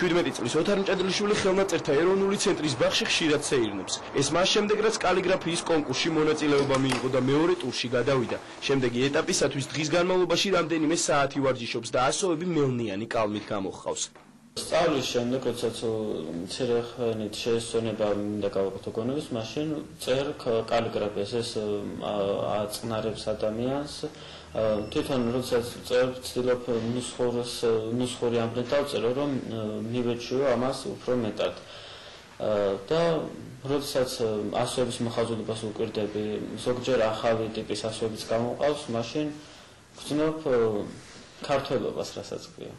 17 წლის ოთარ მჭედლიშვილი ხელნაწერთა ეროვნული ცენტრის ბაღში ხშირად სეირნობს. ეს მას შემდეგ რაც კალიგრაფიის კონკურსში მონაწილეობა მიიღო და მეორე ტურში გადავიდა. შემდეგი ეტაპისათვის დღის განმავლობაში რამდენიმე საათი ვარჯიშობს და ასოები მელნიანი კალმით გამოჰყავს. სწავლის შემდეგ, როდესაც მცირე ხანით შეესწონება მინდა გავაკეთო გონების, მაშინ წერ კალიგრაფიას, ეს აწნარებს ადამიანს. თვითონ როდესაც წერ ვცდილობ ნუსხური ამბლით დავწერო, რომ მივეჩვიო ამას უფრო მეტად. და როდესაც ასოების მოხაზულობას უკვირდები, ზოგჯერ ახალი ტიპის ასოებიც გამოყავს, მაშინ ვცნობ ქართველობას, რასაც ქვია.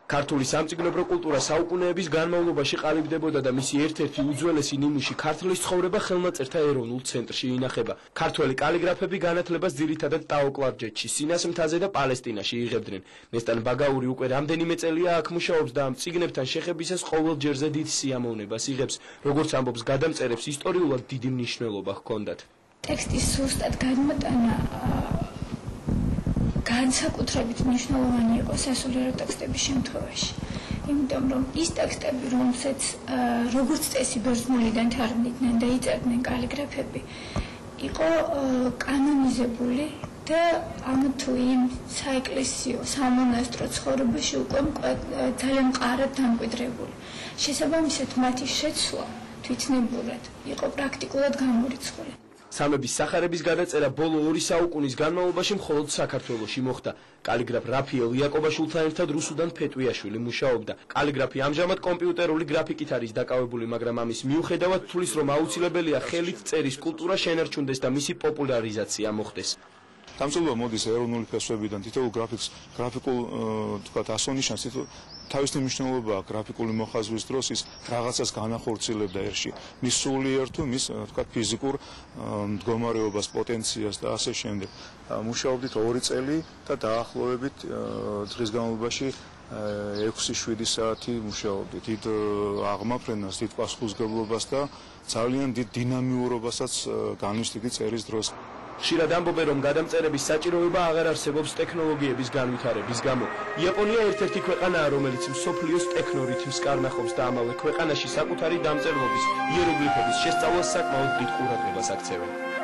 ქართული სამწიგნობრო კულტურა საუკუნეების განმავლობაში ყალიბდებოდა და მისი ერთ-ერთი უძველესი ნიმუში ქართლის ცხოვრება ხელნაწერთა ეროვნულ ცენტრში ინახება. ქართველი კალიგრაფები განათლებას ძირითადად ტაო-კლარჯეთში, სინას მთაზე და პალესტინაში იღებდნენ. ნესტან ბაგაური უკვე რამდენიმე წელია აქ მუშაობს და ამ წიგნებთან შეხებისას ყოველ ჯერზე დიდ სიამოვნებას იღებს. როგორც ამბობს გადამწერებს, ისტორიულად დიდი მნიშვნელობა ჰქონდათ. ტექსტის სუსტად გადმოტანა განსაკუთრებით მნიშვნელოვანი იყო სასულიერო ტექსტების შემთხვევაში. იმიტომ რომ ის ტექსტები, რომელსაც როგორც წესი ბერძნულიდან თარგმნიდნენ და იწერდნენ კალიგრაფები, იყო კანონიზებული და ამ თუ იმ საეკლესიო, სამონასტრო ცხოვრებაში უკვე ძალიან მყარად დამკვიდრებული. შესაბამისად, მათი შეცვლა თვითნებურად იყო პრაქტიკულად გამორიცხული. სამების სახარების გადაწერა ბოლო 2 საუკუნის განმავლობაში მხოლოდ საქართველოში მოხდა. კალიგრაფ რაფიელ იაკობაშვილთან ერთად რუსუდან ფეტვიაშვილი მუშაობდა. კალიგრაფი ამჟამად კომპიუტერული გრაფიკით არის დაკავებული, მაგრამ ამის მიუხედავად თulis რომ აუცილებელია ხელით წერის კულტურა შენარჩუნდეს და მისი პოპულარიზაცია მოხდეს. დამწერლობა მოდის ეროვნული ფესვებიდან, თითოეულ გრაფიკულ თქვათ ასონიშანს, თავისი მნიშვნელობაა გრაფიკული მოხაზვის დროს ის რაღაცას განახორციელებდა ერში. მის სულიერ თუ მის თქვათ ფიზიკურ მდგომარეობას, პოტენციას და ასე შემდეგ. მუშაობდით 2 წელი და დაახლოებით დღის განმავლობაში 6-7 საათი მუშაობდით. დიდ აღმაფრენას, დიდ პასუხისმგებლობას და ძალიან დიდ დინამიურობასაც განვისდით წერის დროს. ხშირად ამბობენ, რომ გადამწერების საჭიროება აღარ არსებობს ტექნოლოგიების განვითარების გამო. იაპონია ერთ-ერთი ქვეყანაა, რომელიც მსოფლიოს ტექნორითმს კარნახობს და ამავე ქვეყანაში საკუთარი დამწერლობის, იეროგლიფების შესწავლას საკმაოდ დიდ ყურადღებას აქცევენ.